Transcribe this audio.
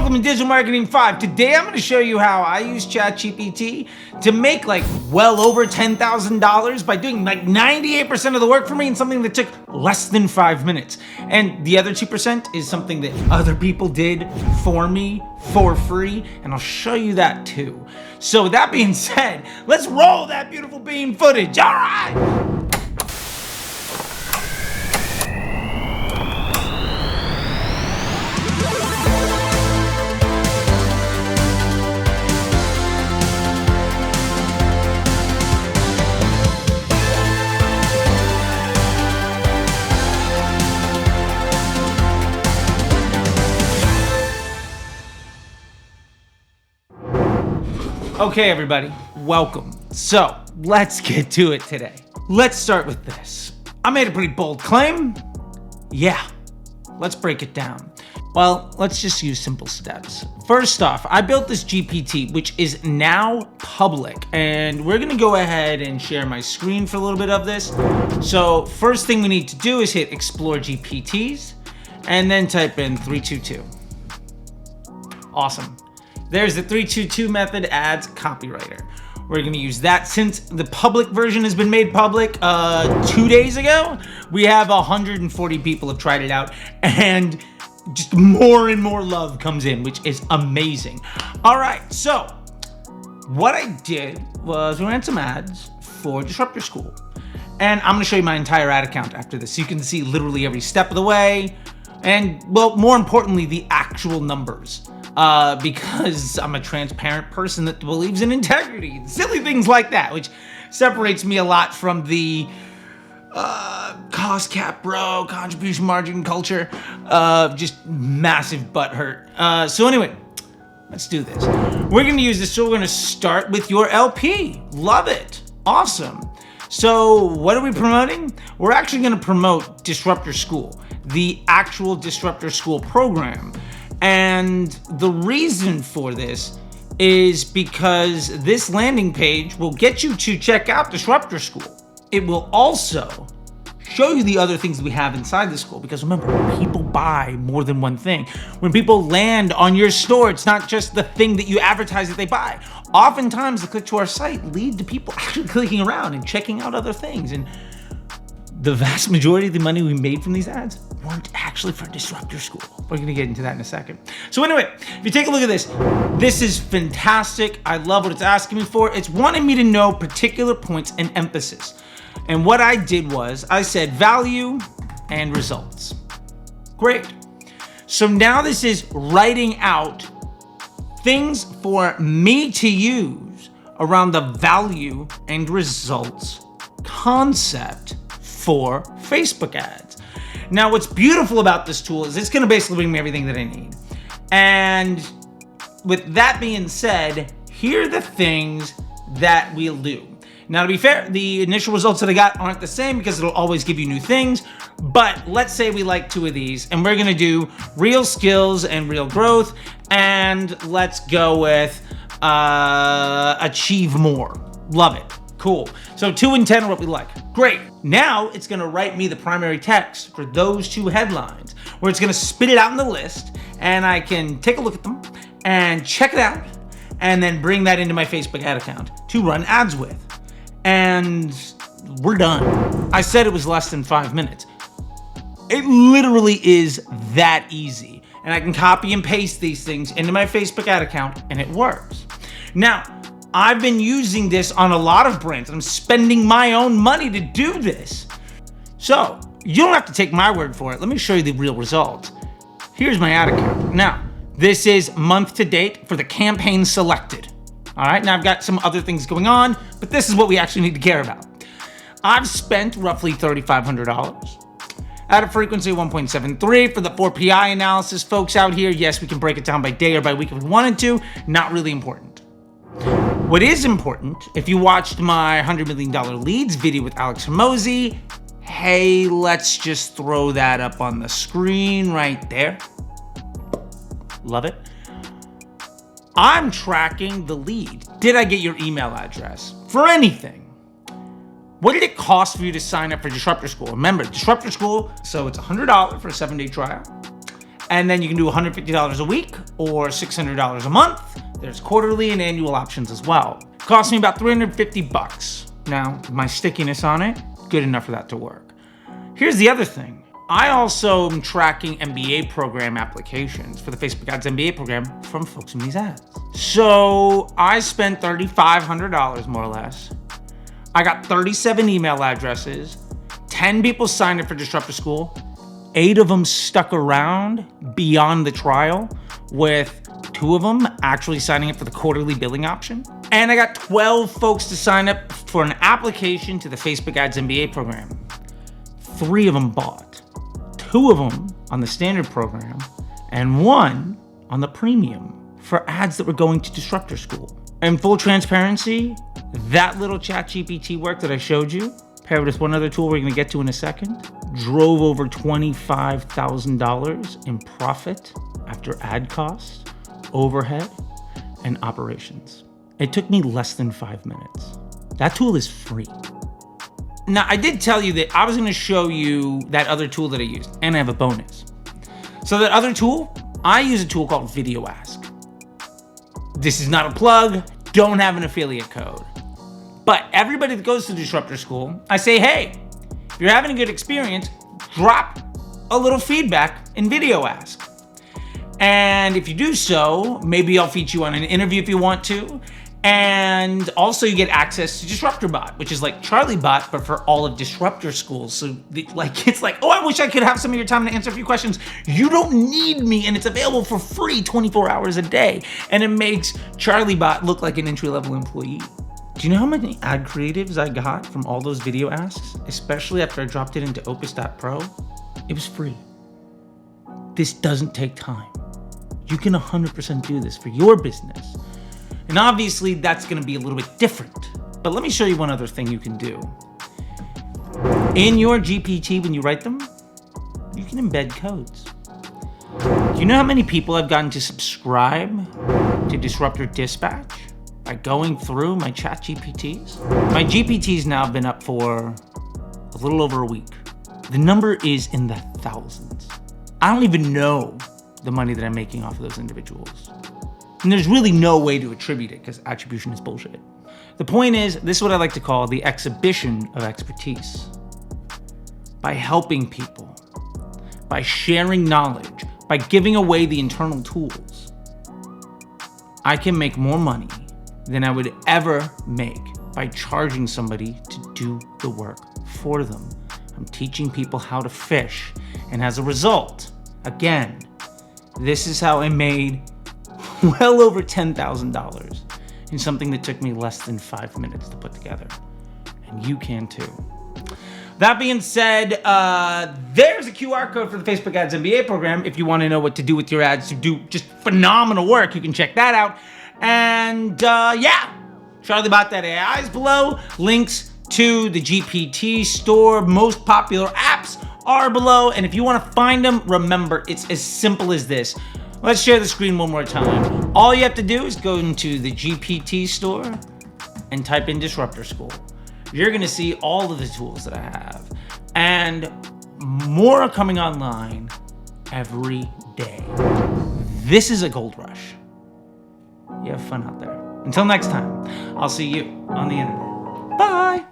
Welcome to Digital Marketing 5. Today I'm going to show you how I use ChatGPT to make like well over $10,000 by doing like 98% of the work for me in something that took less than 5 minutes. And the other 2% is something that other people did for me for free, and I'll show you that too. So with that being said, let's roll that beautiful bean footage. All right. Okay, everybody, welcome. So let's get to it today. Let's start with this. I made a pretty bold claim. Yeah, let's break it down. Well, let's just use simple steps. First off, I built this GPT, which is now public, and we're gonna go ahead and share my screen for a little bit of this. So first thing we need to do is hit Explore GPTs, and then type in 322. Awesome. There's the 322 method adds Copywriter. We're gonna use that since the public version has been made public 2 days ago. We have 140 people have tried it out, and just more and more love comes in, which is amazing. All right, so what I did was we ran some ads for Disrupt Your School. And I'm gonna show you my entire ad account after this, so you can see literally every step of the way, and well, more importantly, the actual numbers. Because I'm a transparent person that believes in integrity, silly things like that, which separates me a lot from the cost cap bro, contribution margin culture, just massive butt hurt. So anyway, let's do this. We're gonna use this, so we're gonna start with your LP. Love it, awesome. So what are we promoting? We're actually gonna promote Disrupt Your School, the actual Disrupt Your School program. And the reason for this is because this landing page will get you to check out Disrupt Your School. It will also show you the other things that we have inside the school, because remember, people buy more than one thing. When people land on your store, it's not just the thing that you advertise that they buy. Oftentimes, the click to our site lead to people actually clicking around and checking out other things. And the vast majority of the money we made from these ads weren't actually for Disrupt Your School. We're gonna get into that in a second. So anyway, if you take a look at this, this is fantastic. I love what it's asking me for. It's wanting me to know particular points and emphasis. And what I did was I said value and results. Great. So now this is writing out things for me to use around the value and results concept for Facebook ads. Now, what's beautiful about this tool is it's gonna basically bring me everything that I need. And with that being said, here are the things that we'll do. Now, to be fair, the initial results that I got aren't the same because it'll always give you new things, but let's say we like 2 of these, and we're gonna do real skills and real growth, and let's go with achieve more. Love it. Cool. So 2 and 10 are what we like. Great. Now it's gonna write me the primary text for those 2 headlines, where it's gonna spit it out in the list, and I can take a look at them and check it out, and then bring that into my Facebook ad account to run ads with. And we're done. I said it was less than 5 minutes. It literally is that easy. And I can copy and paste these things into my Facebook ad account, and it works. Now, I've been using this on a lot of brands. I'm spending my own money to do this. So you don't have to take my word for it. Let me show you the real results. Here's my ad account. Now, this is month to date for the campaign selected. All right, now I've got some other things going on, but this is what we actually need to care about. I've spent roughly $3,500 at a frequency of 1.73 for the 4PI analysis. Folks out here, yes, we can break it down by day or by week if we wanted to. Not really important. What is important, if you watched my $100 million leads video with Alex Hormozi, hey, let's just throw that up on the screen right there. Love it. I'm tracking the lead. Did I get your email address? For anything. What did it cost for you to sign up for Disrupt Your School? Remember, Disrupt Your School, so it's $100 for a 7-day trial. And then you can do $150 a week or $600 a month. There's quarterly and annual options as well. It cost me about $350. Now, my stickiness on it, good enough for that to work. Here's the other thing. I also am tracking MBA program applications for the Facebook Ads MBA program from folks in these ads. So I spent $3,500 more or less. I got 37 email addresses, 10 people signed up for Disruptor School, 8 of them stuck around beyond the trial, with 2 of them actually signing up for the quarterly billing option. And I got 12 folks to sign up for an application to the Facebook Ads MBA program. 3 of them bought. 2 of them on the standard program, and 1 on the premium for ads that were going to Disruptor School. And full transparency, that little ChatGPT work that I showed you, paired with one other tool we're gonna get to in a second, drove over $25,000 in profit after ad costs, overhead, and operations. It took me less than 5 minutes. That tool is free. Now, I did tell you that I was gonna show you that other tool that I used, and I have a bonus. So that other tool, I use a tool called VideoASK. This is not a plug, don't have an affiliate code. But everybody that goes to Disruptor School, I say, hey, if you're having a good experience, drop a little feedback in VideoASK. And if you do so, maybe I'll feature you on an interview if you want to. And also you get access to DisruptorBot, which is like CharleyBot, but for all of Disruptor schools. So it's like, oh, I wish I could have some of your time to answer a few questions. You don't need me, and it's available for free 24 hours a day. And it makes CharleyBot look like an entry-level employee. Do you know how many ad creatives I got from all those video asks, especially after I dropped it into Opus.pro? It was free. This doesn't take time. You can 100% do this for your business. And obviously that's gonna be a little bit different. But let me show you one other thing you can do. In your GPT, when you write them, you can embed codes. Do you know how many people I've gotten to subscribe to Disruptor Dispatch by going through my ChatGPTs? My GPTs now have been up for a little over a week. The number is in the thousands. I don't even know the money that I'm making off of those individuals. And there's really no way to attribute it because attribution is bullshit. The point is, this is what I like to call the exhibition of expertise. By helping people, by sharing knowledge, by giving away the internal tools, I can make more money than I would ever make by charging somebody to do the work for them. I'm teaching people how to fish. And as a result, again, this is how I made well over $10,000 in something that took me less than 5 minutes to put together. And you can too. That being said, there's a QR code for the Facebook Ads MBA program. If you want to know what to do with your ads to do just phenomenal work, you can check that out. And yeah, CharleyBot.ai is below. Links to the GPT store, most popular apps are below. And if you want to find them, remember, it's as simple as this. Let's share the screen one more time. All you have to do is go into the GPT store and type in Disruptor School. You're gonna see all of the tools that I have. And more are coming online every day. This is a gold rush. You have fun out there. Until next time, I'll see you on the internet. Bye.